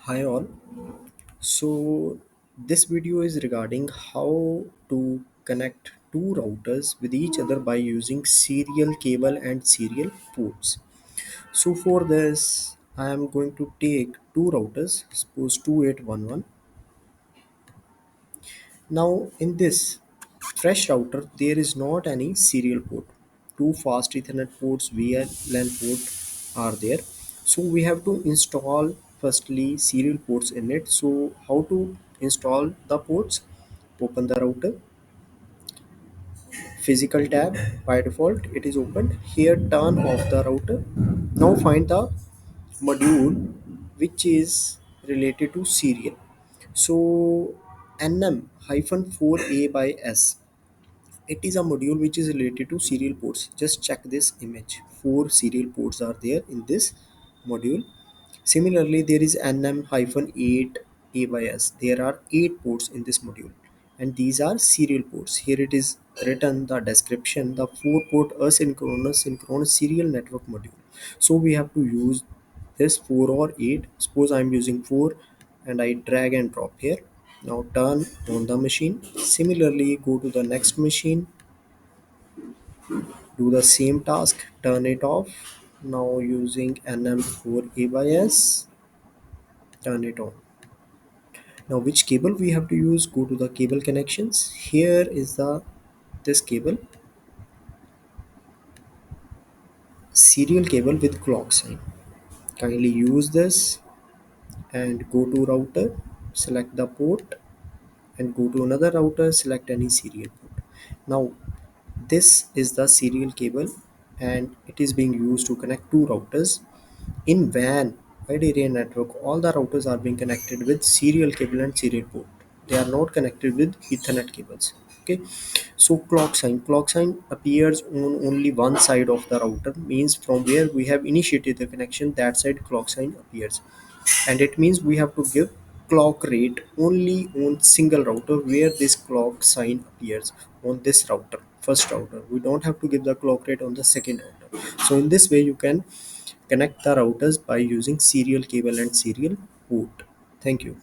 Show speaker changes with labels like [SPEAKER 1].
[SPEAKER 1] Hi all. So this video is regarding how to connect two routers with each other by using serial cable and serial ports. So for this I am going to take two routers, suppose 2811. Now in this fresh router there is not any serial port. Two fast Ethernet ports via LAN port are there. So we have to install firstly serial ports in it. So how to install the ports? Open the router, physical tab, by default it is opened. Here turn off the router. Now find the module which is related to serial. So NM-4A by S, it is a module which is related to serial ports. Just check this image, four serial ports are there in this module. Similarly, there is NM-8 A by S. There are 8 ports in this module, and these are serial ports. Here it is written the description, the 4-port asynchronous synchronous serial network module. So we have to use this 4 or 8. Suppose I am using 4 and I drag and drop here. Now turn on the machine. Similarly, go to the next machine, do the same task, turn it off. Now using NM4 A by S, turn it on. Now which cable we have to use? Go to the cable connections. Here is the this cable, serial cable with clock sign. Kindly use this and go to router, select the port and go to another router, select any serial port. Now this is the serial cable and it is being used to connect two routers. In WAN, wide area network, all the routers are being connected with serial cable and serial port. They are not connected with Ethernet cables. Okay, so clock sign appears on only one side of the router, means from where we have initiated the connection, that side clock sign appears, and it means we have to give clock rate only on single router where this clock sign appears on this router, first router. We don't have to give the clock rate on the second router. So in this way you can connect the routers by using serial cable and serial port. Thank you.